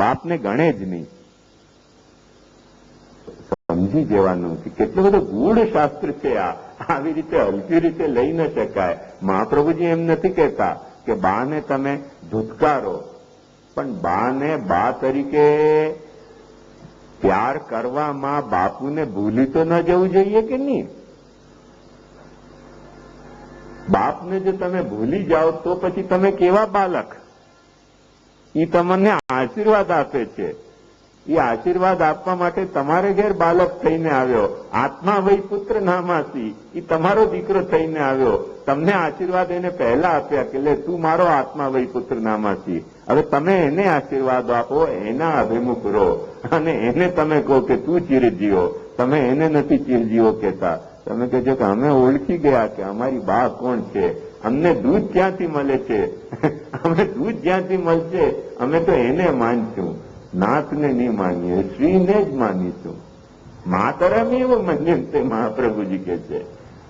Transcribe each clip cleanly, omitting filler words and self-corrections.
બાપને ગણે જ નહીં. સમજી જવાનું કે કેટલો બધો ગૂઢ શાસ્ત્ર છે આ, આવી રીતે હલકી રીતે લઈ ન શકાય. મહાપ્રભુજી એમ નથી કહેતા કે બાને તમે ધુતકારો, પણ બાને બા તરીકે પ્યાર કરવામાં બાપુને ભૂલી તો ન જવું જોઈએ કે નહીં? બાપને જો તમે ભૂલી જાઓ તો પછી તમે કેવા બાલક? એ તમને આશીર્વાદ આપે છે. એ આશીર્વાદ આપવા માટે તમારે ઘેર બાલક થઈને આવ્યો. આત્મા વૈ પુત્ર નામાસી, એ તમારો દીકરો થઈને આવ્યો. તમને આશીર્વાદ એને પહેલા આપ્યા કે લે તું મારો આત્મા વૈ પુત્ર નામાસી. હવે તમે એને આશીર્વાદ આપો, એના અભિમુખ રહો અને એને તમે કહો કે તું ચિરજીવો. તમે એને નથી ચિરજીવો કહેતા. તમે કહેજો કે અમે ઓળખી ગયા કે અમારી બા કોણ છે, અમને દૂધ ક્યાંથી મળે છે, અમે દૂધ જ્યાંથી મળશે અમે તો એને માનશું, નાથને નહીં માનીએ, શ્રીને જ માનીશું. માતરમ એવું મન્યમ તે મહાપ્રભુજી કે છે.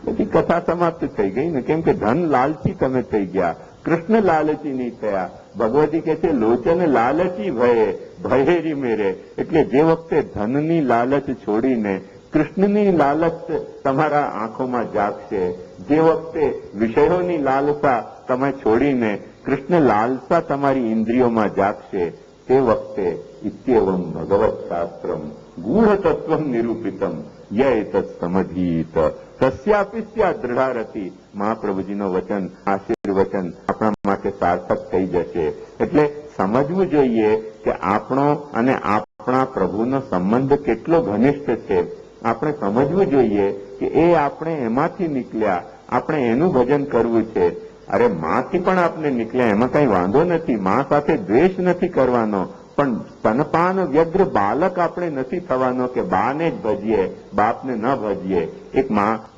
બધી કથા સમાપ્ત થઈ ગઈ ને, કેમ કે ધન લાલચી તમે થઈ ગયા, કૃષ્ણ લાલચી નહીં થયા. ભગવતી કે છે લોચન લાલચી ભયે ભયેરી મેરે. એટલે જે વખતે ધનની લાલચ છોડીને કૃષ્ણની લાલચ તમારા આંખોમાં જાગશે, જે વખતે વિષયોની લાલસા તમે છોડીને કૃષ્ણ લાલસા તમારી ઇન્દ્રિયોમાં જાગશે, તે વખતે ઇત્યેવમ ભગવત શાસ્ત્રમ ગૂઢ તત્વમ નિરૂપિતમ ય એતત્ સમધીત તસ્યાપી સ્યાત્ દૃઢારતિ. મહાપ્રભુજીનો વચન, આશીર્વચન આપણા માટે સાર્થક થઈ જશે. એટલે સમજવું જોઈએ કે આપણો અને આપણા પ્રભુનો સંબંધ કેટલો ઘનિષ્ઠ છે. આપણે સમજવું જોઈએ કે એ આપણે એમાંથી નીકળ્યા, આપણે એનું ભજન કરવું છે. અરે માંથી પણ આપણે નીકળ્યા, એમાં કઈ વાંધો નથી. મા સાથે દ્વેષ નથી કરવાનો, પણ સ્તનપાન વ્યગ્ર બાલક આપણે નથી થવાનો કે બાને જ ભજીએ, બાપને ન ભજીએ. એક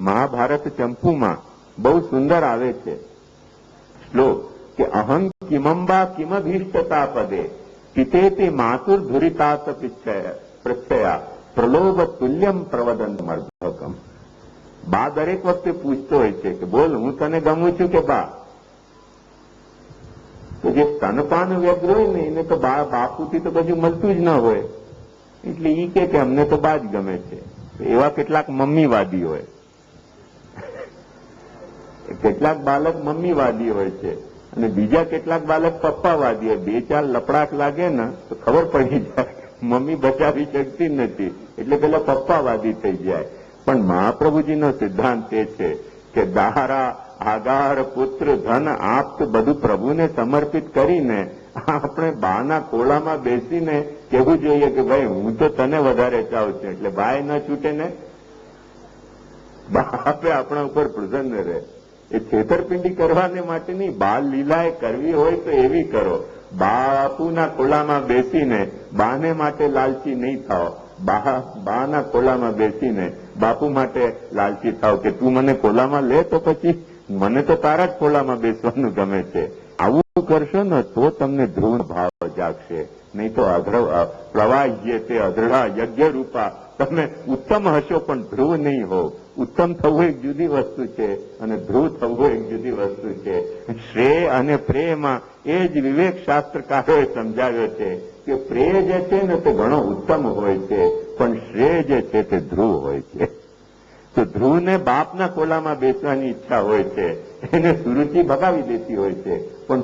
મહાભારત ચંપુમાં બહુ સુંદર આવે છે શ્લોક કે અહં કિમંબા કિમભીષ્ટતા પદે પિતે તે માતુર ધુરિતાત પ્રચ્છયા પ્રલોભ તુલ્યમ પ્રવદન મર્ધકમ. બા દરેક વખતે પૂછતો હોય છે કે બોલ હું તને ગમું છું કે બા? તો જે સ્તનપાન વ્યગ્ર હોય ને એને તો બાપુથી તો કશું મળતું જ ન હોય, એટલે ઈ કે અમને તો બા જ ગમે છે. એવા કેટલાક મમ્મીવાદી હોય, કેટલાક બાલક મમ્મીવાદી હોય છે અને બીજા કેટલાક બાલક પપ્પાવાદી હોય. બે ચાર લપડાક લાગે ને તો ખબર પડી જાય મમ્મી બચાવી શકતી નથી, એટલે પેલા પપ્પાવાદી થઈ જાય. પણ મહાપ્રભુજીનો સિદ્ધાંત એ છે કે દારા આગાર પુત્ર ધન આપ્ત બધું પ્રભુને સમર્પિત કરીને આપણે બાના ખોળામાં બેસીને કહેવું જોઈએ કે ભાઈ હું તો તને વધારે ચાહું છું. એટલે બાય ન છૂટે ને, બાપે આપણા ઉપર પ્રસન્ન રહે. એ છેતરપિંડી કરવાને માટે નહીં, બાલ લીલાએ કરવી હોય તો એવી કરો. બાપુના ખોળામાં બેસીને બાને માટે લાલચી નહીં થાવ, બાના ખોળામાં બેસીને બાપુ માટે લાલચી થાવ કે તું મને ખોળામાં લે તો પછી મને તો તારા જ ખોળામાં બેસવાનું ગમે છે. આવું કરશો ને તો તમને ધ્રુવ ભાવ જાગશે. નહીં તો પ્રવાહ્ય તે અધરડા યજ્ઞ રૂપા તમે ઉત્તમ હશો પણ ધ્રુવ નહીં હો. ઉત્તમ થવું એક જુદી વસ્તુ છે અને ધ્રુવ થવું એક જુદી વસ્તુ છે. શ્રેય અને પ્રેમમાં એ જ વિવેક શાસ્ત્રકારોએ સમજાવ્યો છે કે પ્રેય જે છે ને તે ઘણો ઉત્તમ હોય છે, પણ શ્રેય જે છે તે ધ્રુવ હોય છે. તો ધ્રુવને બાપના ખોલામાં બેસવાની ઈચ્છા હોય છે, એને સુરુચિ ભગાવી દેતી હોય છે. પણ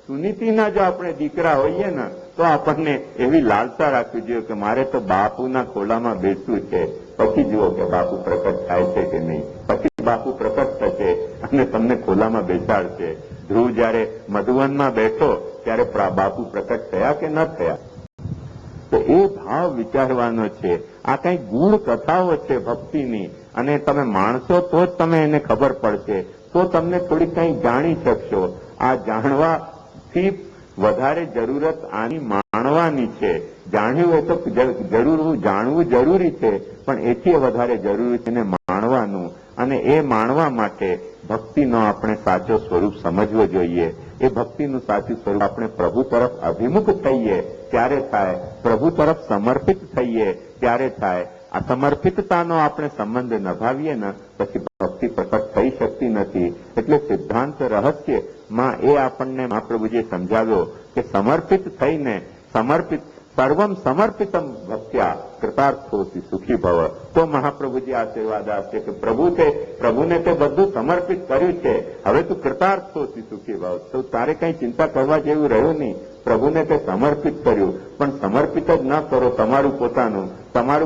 સુનીતિના જો આપણે દીકરા હોઈએ ને તો આપણને એવી લાલસા રાખવી જોઈએ કે મારે તો બાપુના ખોલામાં બેસવું છે. પછી જુઓ કે બાપુ પ્રકટ થાય છે કે નહીં. પછી બાપુ પ્રકટ થશે અને તમને ખોલામાં બેસાડશે. ધ્રુવ જયારે મધુવનમાં બેઠો ત્યારે બાપુ પ્રકટ થયા કે ન થયા? તો એ ભાવ વિચારવાનો છે. આ કઈ ગૂઢ કથાઓ છે ભક્તિની, અને તમે માણસો તો જ તમે એને ખબર પડશે, તો તમને થોડી કઈ જાણી શકશો. આ જાણવાથી વધારે જરૂરત આની માણવાની છે. જાણ્યું હોય તો જાણવું જરૂરી છે, પણ એથી વધારે જરૂરી છે એને માણવાનું. અને એ માણવા માટે ભક્તિનો આપણે સાચો સ્વરૂપ સમજવો જોઈએ. એ ભક્તિનું સાચું સ્વરૂપ આપણે પ્રભુ તરફ અભિમુખ થઈએ ત્યારે થાય, પ્રભુ તરફ સમર્પિત થઈએ ત્યારે થાય. આ સમર્પિતતાનો આપણે સંબંધ નભાવીએ ને પછી ભક્તિ પ્રકટ થઈ શકતી નથી. એટલે સિદ્ધાંત રહસ્યમાં એ આપણને મહાપ્રભુજીએ સમજાવ્યો કે સમર્પિત થઈને સમર્પિત સર્વમ સમર્પિતમ ભક્ત્યા કૃતાર્થોસી સુખી ભવ. તો મહાપ્રભુજી આશીર્વાદ આપશે કે પ્રભુને તે બધું સમર્પિત કર્યું છે, હવે તું કૃતાર્થોસી સુખી ભવ. તો તારે કઈ ચિંતા કરવા જેવું રહ્યું નહીં. પ્રભુને તે સમર્પિત કર્યું, પણ સમર્પિત જ ન કરો તમારું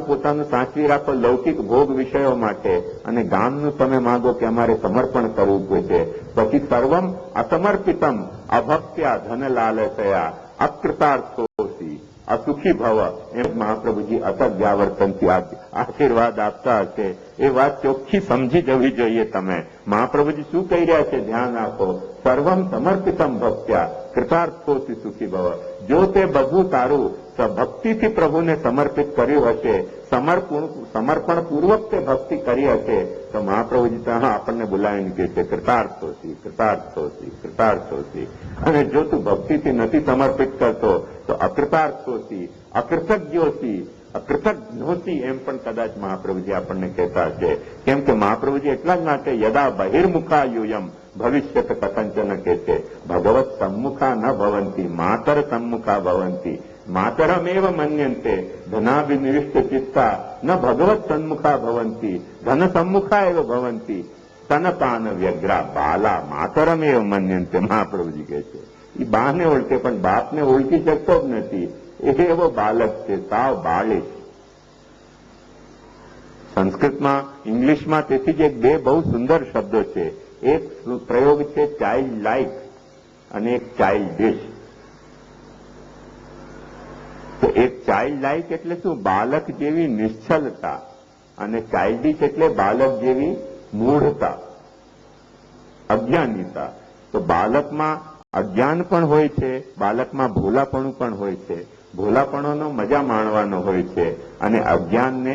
પોતાનું સાચવી રાખો લૌકિક ભોગ વિષયો માટે, અને ગામનું તમે માંગો કે અમારે સમર્પણ કરવું જોઈએ. પછી સર્વમ અસમર્પિતમ અભક્ત્યા ધન લાલસયા અકૃતાર્થોસી અસુખી ભવ. એમ મહાપ્રભુજી અતત વ્યાવર્તનથી આશીર્વાદ આપતા હશે. એ વાત ચોખ્ખી સમજી જવી જોઈએ. તમે મહાપ્રભુજી શું કહી રહ્યા છે ધ્યાન આપો. સર્વમ સમર્પિતમ ભક્ત્યા કૃતાર્થોસી સુખી ભવ. જો તે બધું તારું ભક્તિથી પ્રભુને સમર્પિત કર્યું હશે, સમર્પણ પૂર્વક તે ભક્તિ કરી હશે, તો મહાપ્રભુજી આપણને બોલાવીને કહે છે કૃતાર્થોસી કૃતાર્થોસી કૃતાર્થોસી. અને જો તું ભક્તિથી નથી સમર્પિત કરતો તો અકૃતાર્થોસી અકૃતજ્ઞોસી અકૃતજ્ઞોસી એમ પણ કદાચ મહાપ્રભુજી આપણને કહેતા હશે. કેમ કે મહાપ્રભુજી એટલા જ માટે યદા બહિર્મુખા યુયમ ભવિષ્યત કથંચન કહે છે ભગવત સમ્મુખા ન ભવંતી માતર સમ્મુખા ભવંતી માતરમેવ મન્યંતે ધનાભિનિવિષ્ટ ચિત્તા ન ભગવત સન્મુખા ભવંતી ધન સમ્મુખા એવ ભવંતી તનપાન વ્યગ્રા બાલા માતરમેવ મન્યંતે. મહાપ્રભુજી કહે છે એ બાને ઓળખે પણ બાપને ઓળખી શકતો જ નથી. એ એવો બાલક છે, સાવ બાળિશ. સંસ્કૃતમાં ઇંગ્લિશમાં તેથી જ બે બહુ સુંદર શબ્દો છે. એક પ્રયોગ છે ચાઇલ્ડ લાઇક અને એક ચાઇલ્ડિશ. તો એક ચાઇલ્ડ લાઇક એટલે શું? બાલક જેવી નિશ્ચલતા, અને ચાઇલ્ડિશ એટલે બાલક જેવી મૂઢતા, અજ્ઞાનીતા. તો બાલકમાં અજ્ઞાન પણ હોય છે, બાલકમાં ભોલાપણું પણ હોય છે. ભોલાપણોનો મજા માણવાનો હોય છે અને અજ્ઞાનને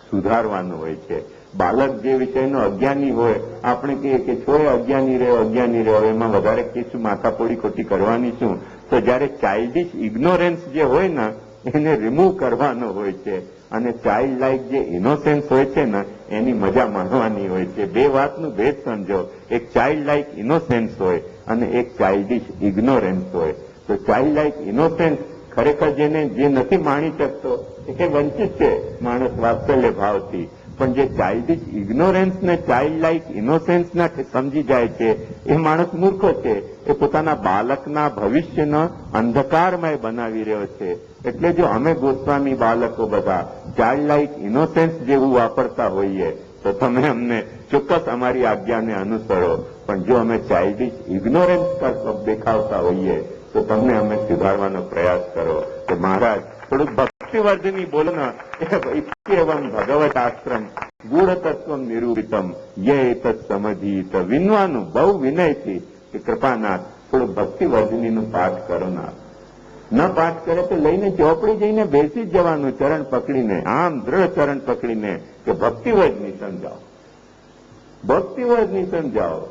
સુધારવાનું હોય છે. બાલક જે વિષયનો અજ્ઞાની હોય, આપણે કહીએ કે છો અજ્ઞાની રહ્યો, એમાં વધારે શું માથાપોડી ખોટી કરવાની શું? તો જયારે ચાઇલ્ડિશ ઇગ્નોરન્સ જે હોય ને એને રિમૂવ કરવાનો હોય છે, અને ચાઇલ્ડ લાઇક જે ઇનોસેન્સ હોય છે ને એની મજા માણવાની હોય છે. બે વાતનું ભેદ સમજો. એક ચાઇલ્ડ લાઇક ઇનોસેન્સ હોય અને એક ચાઇલ્ડિશ ઇગ્નોરન્સ હોય. તો ચાઇલ્ડ લાઇક ઇનોસેન્સ ખરેખર જે નથી માણી શકતો એ વંચિત છે માણસ વાત્સલ્ય ભાવથી. પણ જે ચાઇલ્ડિશ ઇગ્નોરન્સ ને ચાઇલ્ડ લાઇક ઇનોસેન્સ ના સમજી જાય છે એ માણસ મૂર્ખો છે. એ પોતાના બાલકના ભવિષ્યનો અંધકારમય બનાવી રહ્યો છે. એટલે જો અમે ગોસ્વામી બાળકો બધા ચાઇલ્ડ લાઇક ઇનોસેન્સ જેવું વાપરતા હોઈએ તો તમે અમને ચોક્કસ અમારી આજ્ઞાને અનુસરો. પણ જો અમે ચાઇલ્ડિશ ઇગ્નોરન્સ દેખાવતા હોઈએ તો તમને અમે સુધારવાનો પ્રયાસ કરો. કે મહારાજ થોડુંક ભક્તિવર્ધની બોલો ને. એવમ ભગવત આશ્રમ ગૂઢ તત્વ નિરૂપિતમ યે તત્ સમજીત. વિનવાનું બહુ વિનયથી કે કૃપાનાથ થોડું ભક્તિવર્ધનીનું પાઠ કરો ના. ન પાઠ કરે તો લઈને ચોપડી જઈને બેસી જ જવાનું ચરણ પકડીને, આમ દ્રઢ ચરણ પકડીને કે ભક્તિવર્ધની સમજાવો, ભક્તિવર્ધની સમજાવો.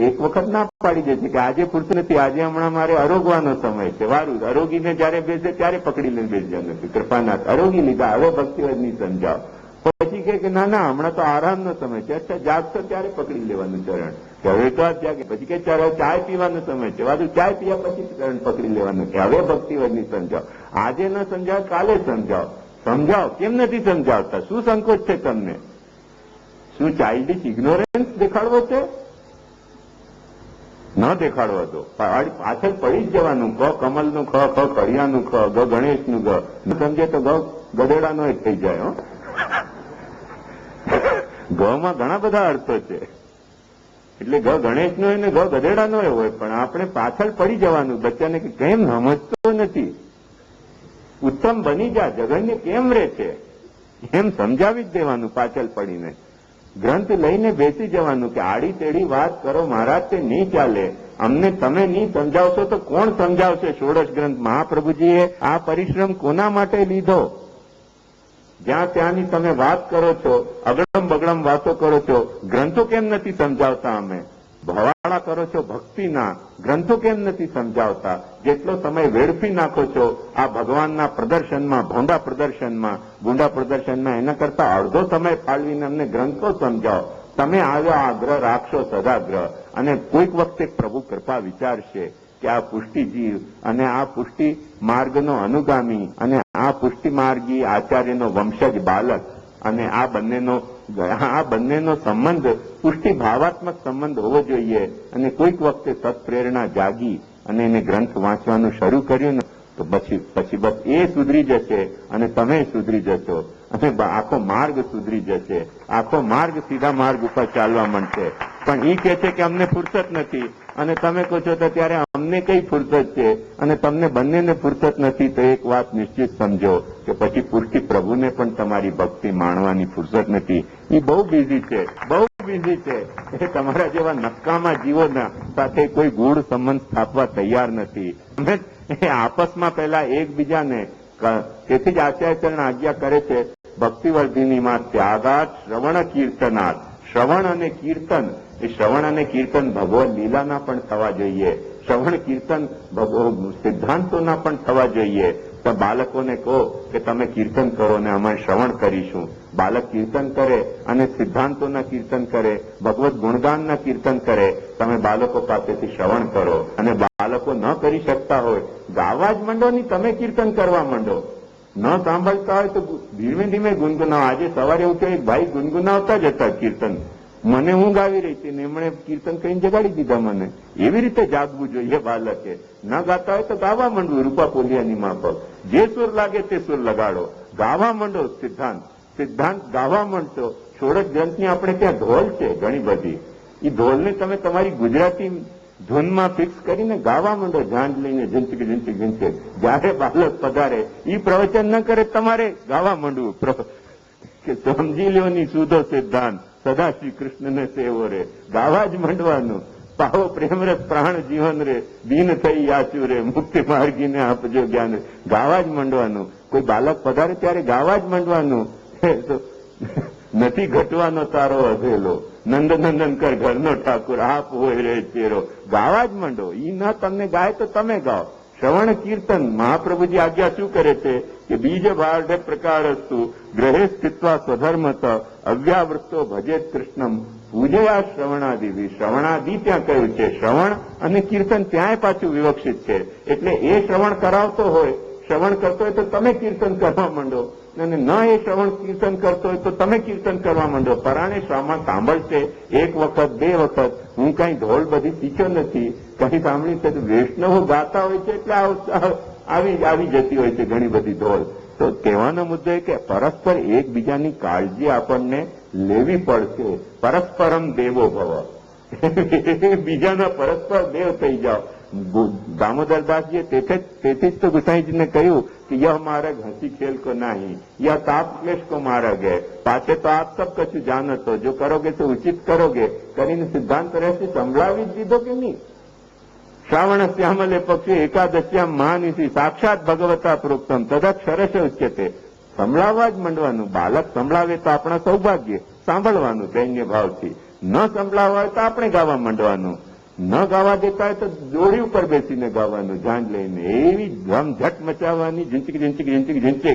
એક વખત ના પાડી દે છે કે આજે પૂરતું નથી, આજે હમણાં મારે અરોગવાનો સમય છે. વારું અરોગીને જયારે બેસે ત્યારે પકડી લઈને બેસી જવાનું નથી. કૃપાનાથ અરોગી લીધા, હવે ભક્તિવર્ધની સમજાવો. પછી કે ના આમણાં તો આરામનો સમય છે. અચ્છા જાગશો ત્યારે પકડી લેવાનું ચરણ કે હવે તો આ જાગે. પછી કે ચાય પીવાનો સમય છે. વાદુ ચાય પીયા પછી ચરણ પકડી લેવાનું કે હવે ભક્તિવર્ધની સમજાવો. આજે ન સમજાવો કાલે સમજાવો. કેમ નથી સમજાવતા? શું સંકોચ છે તમને? શું ચાઇલ્ડિશ ઇગ્નોરન્સ દેખાડવો છે? ન દેખાડવો તો પાછળ પડી જ જવાનું. ક કમલનું ખ, ખ કડિયાનું ખ, ગ ગણેશનું ગ. ન સમજે તો ગ ગધેડાનો જ થઈ જાય. ગમાં ઘણા બધા અર્થો છે. એટલે ગ ગણેશનો હોય ને ગ ગધેડાનો હોય, પણ આપણે પાછળ પડી જવાનું. બચ્ચાને કે કેમ સમજતો નથી, ઉત્તમ બની જા, જગન્ય કેમ રહે છે, એમ સમજાવી જ દેવાનું પાછળ પડીને. ગ્રંથ લઈને બેસી જવાનું કે આડી તેડી વાત કરો મહારાજ, તે નહીં ચાલે. અમને તમે નહીં સમજાવશો તો કોણ સમજાવશે? ષોડશ ગ્રંથ મહાપ્રભુજીએ આ પરિશ્રમ કોના માટે લીધો? જ્યાં ત્યાંની તમે વાત કરો છો, અગડમ બગડમ વાતો કરો છો, ગ્રંથો કેમ નથી સમજાવતા? અમે ભવાળા કરો છો ભક્તિના, ગ્રંથો કેમ નથી સમજાવતા? જેટલો સમય વેડફી નાખો છો આ ભગવાનના પ્રદર્શનમાં, ભોંડા પ્રદર્શનમાં, ગુંડા પ્રદર્શનમાં, એના કરતા અડધો સમય ફાળવીને અમને ગ્રંથો સમજાવો. તમે આવ્યો આગ્રહ રાખશો સદાગ્રહ, અને કોઈક વખતે પ્રભુ કૃપા વિચારશે કે આ પુષ્ટિ જીવ અને આ પુષ્ટિ માર્ગનો અનુગામી અને આ પુષ્ટિ માર્ગી આચાર્યનો વંશજ બાલક અને આ બંનેનો સંબંધ પુષ્ટિ ભાવાત્મક સંબંધ હોવો જોઈએ. અને કોઈક વખતે સત્પ્રેરણા જાગી અને એને ગ્રંથ વાંચવાનું શરૂ કર્યું ને તો પછી બસ એ સુધરી જશે અને તમે સુધરી જશો અને આખો માર્ગ સુધરી જશે. આખો માર્ગ સીધા માર્ગ ઉપર ચાલવા માંડશે. પણ એ કહે છે કે અમને ફુરસત નથી અને તમે કહો છો તો ત્યારે અમને કઈ ફુરસત છે અને તમને બંનેને ફુરસત નથી. તો એક વાત નિશ્ચિત સમજો કે પછી પુષ્ટિ પ્રભુને પણ તમારી ભક્તિ માણવાની ફુરસત નથી. એ બહુ બિઝી છે, બહુ બિઝી છે. એ તમારા જેવા નક્કામાં જીવોના સાથે કોઈ ગૂઢ સંબંધ સ્થાપવા તૈયાર નથી. એ આપસમાં પહેલા એકબીજાને તેથી જ આચાર્યચરણ આજ્ઞા કરે છે ભક્તિવર્ધિનીમાં ત્યાગાત શ્રવણ કીર્તનાથ. શ્રવણ અને કીર્તન, એ શ્રવણ અને કીર્તન ભગવદ લીલાના પણ થવા જોઈએ. શ્રવણ કીર્તન સિદ્ધાંતોના પણ થવા જોઈએ. તો બાળકોને કહો કે તમે કીર્તન કરો ને અમે શ્રવણ કરીશું. બાળક કીર્તન કરે અને સિદ્ધાંતોના કીર્તન કરે, ભગવત ગુણગાનના કીર્તન કરે. તમે બાળકો પાસેથી શ્રવણ કરો અને બાળકો ન કરી શકતા હોય ગાવા જ માંડો નહીં, તમે કીર્તન કરવા માંડો. ન સાંભળતા હોય તો ધીમે ધીમે ગુનગુનાવો. આજે સવારે ઉઠ્યો એક ભાઈ ગુનગુનાવતા જ હતા કીર્તન. મને ઊંઘ આવી રહી હતી ને એમણે કીર્તન કહીને જગાડી દીધા મને. એવી રીતે જાગવું જોઈએ બાળકે. ન ગાતા હોય તો ગાવા માંડવું રૂપા પોલિયાની માફક. જે સુર લાગે તે સુર લગાડો, ગાવા માંડો. સિદ્ધાંત ગાવા માંડશો. ષોડશ ગ્રંથની આપણે ત્યાં ધોલ છે ઘણી બધી. એ ધોલને તમે તમારી ગુજરાતી ધૂનમાં ફિક્સ કરીને ગાવા માંડો. ઝાંઝ લઈને ઝંચક ઝંચક ઝંચક. જયારે બાળક પધારે એ પ્રવચન ન કરે તમારે ગાવા માંડવું કે સમજી લ્યો ની સુધો સિદ્ધાંત સદા શ્રી કૃષ્ણને સેવો રે. ગાવા જ માંડવાનું. પાવો પ્રેમરસ પ્રાણ જીવન રે, દીન થઈ યાચું રે, મુક્તિ માર્ગીને આપજો જ્ઞાન રે. ગાવા જ માંડવાનું. કોઈ બાળક પધારે ત્યારે ગાવા જ માંડવાનું. નથી ઘટવાનો તારો અધેલો, નંદનંદન કર ઘરનો ઠાકુર, આપ હોય રે ચેરો. ગાવા જ માંડો. ઈ ન તમને ગાય તો તમે ગાઓ. શ્રવણ કીર્તન મહાપ્રભુજી આજ્ઞા શું કરે છે કે બીજ બાર્ઢ પ્રકારસ્તુ ગ્રહે સ્થિત્વા સ્વધર્મત અવ્યાવૃત્તો ભજેત કૃષ્ણમ પૂજયા શ્રવણાદિ. શ્રવણાદિ ત્યાં કહ્યું છે. શ્રવણ અને કીર્તન ત્યાંય પાછું વિવક્ષિત છે. એટલે એ શ્રવણ કરાવતો હોય, શ્રવણ કરતો હોય તો તમે કીર્તન કરવા માંડો અને ન એ શ્રવણ કીર્તન કરતો હોય તો તમે કીર્તન કરવા માંડો. પરાણે શ્રામાં સાંભળશે એક વખત બે વખત. હું કઈ ધોળ બધી શીખ્યો નથી, કઈ સાંભળી છે. વૈષ્ણવો ગાતા હોય છે એટલે આવી જતી હોય છે ઘણી બધી ધોળ. તો કહેવાનો મુદ્દો એ કે પરસ્પર એકબીજાની કાળજી આપણને લેવી પડશે. પરસ્પરમ દેવો ભવ. બીજાના પરસ્પર દેવ થઈ જાઓ. દામોદરદાસજીએ તેથી જ તો ગુસાઈજીને કહ્યું कि यह मार्ग हंसी खेल को नहीं, यह ताप क्लेश को मार्ग है, पाछे तो आप सब कछु जानत हो, जो करोगे तो उचित करोगे કરીને સિદ્ધાંત રહેશે સંભળાવી જ દીધો કે નહીં. શ્રાવણ શ્યામલે પક્ષી એકાદશ્યામ મહાનિશી સાક્ષાત ભગવતા પ્રોક્તમ તદક્ષરશે ઉચ્યતે. સંભળાવવા જ માંડવાનું. બાળક સંભળાવે તો આપણા સૌભાગ્ય, સાંભળવાનું દૈન્ય ભાવથી. ન સંભળાવવા હોય તો આપણે ગાવા માંડવાનું. ન ગાવા દેતા હોય તો દોડી ઉપર બેસીને ગાવાનું ઝાંઝ લઈને. એવી ધમઝટ મચાવવાની ઝીંચક ઝીંચક ઝીંચક ઝીંચક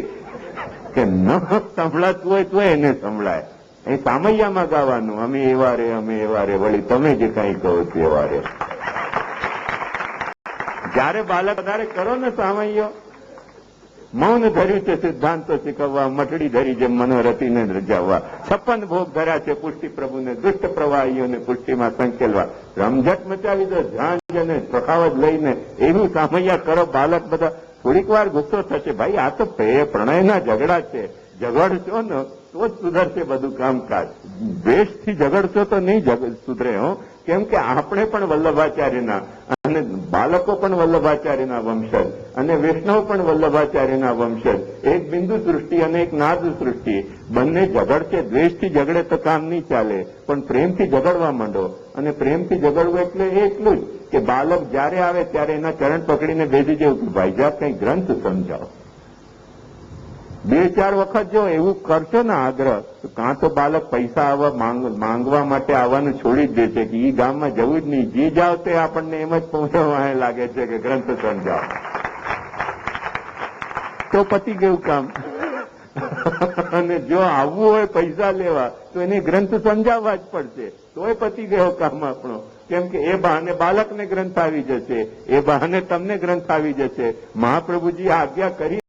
કે ન સંભળાતું હોય તો એને સંભળાય. એ સામૈયામાં ગાવાનું. અમે એવા રે વળી તમે જે કઈ કહો છો એવા રે. જયારે બાળક વધારે કરો ને સામૈયો, મૌન ધર્યું છે સિદ્ધાંતો શીખવવા, મટડી ધરી જેમ મનોરથીને રજાવવા, 56 ભોગ ધર્યા છે પુષ્ટિ પ્રભુને, દુષ્ટ પ્રવાહીઓને પુષ્ટિમાં સંકેલવા. રમઝટ મચાવી દો ઝાંઝ અને પ્રખાવત લઈને. એવું સામૈયા કરો બાળક બધા. થોડીક વાર ગુસ્સો થશે, ભાઈ આ તો પ્રણયના ઝઘડા છે, ઝઘડશો ને તો જ સુધરશે બધું કામકાજ. દ્વેષથી ઝઘડશો તો નહીં સુધરે. કેમ કે આપણે પણ વલ્લભાચાર્યના અને બાળકો પણ વલ્લભાચાર્યના વંશજ અને વૈષ્ણવ પણ વલ્લભાચાર્યના વંશજ. એક બિંદુ સૃષ્ટિ અને એક નાદ સૃષ્ટિ. બંને ઝઘડશે. દ્વેષથી ઝઘડે તો કામ નહીં ચાલે, પણ પ્રેમથી ઝઘડવા માંડો. અને પ્રેમથી ઝઘડવું એટલે એટલું જ કે બાળક જયારે આવે ત્યારે એના ચરણ પકડીને બેસી જવું કે ભાઈ જા કઈ ગ્રંથ સમજાવો. 2-4 વખત જો એવું કરશો ને આગ્રહ, તો કાં તો બાળક પૈસા માંગવા માટે આવવાનું છોડી જ દેશે કે ઈ ગામમાં જવું જ નહીં. જે જાઓ તે આપણને એમ જ પહોંચવા લાગે છે કે ગ્રંથ સમજાવો. તો પતી ગયું કામ. અને જો આવવું હોય પૈસા લેવા તો એને ગ્રંથ સમજાવવા જ પડશે, તોય પતી ગયો કામ આપણો. કેમ કે એ બહાને બાલકને ગ્રંથ આવી જશે, એ બહાને તમને ગ્રંથ આવી જશે. મહાપ્રભુજી આજ્ઞા કરી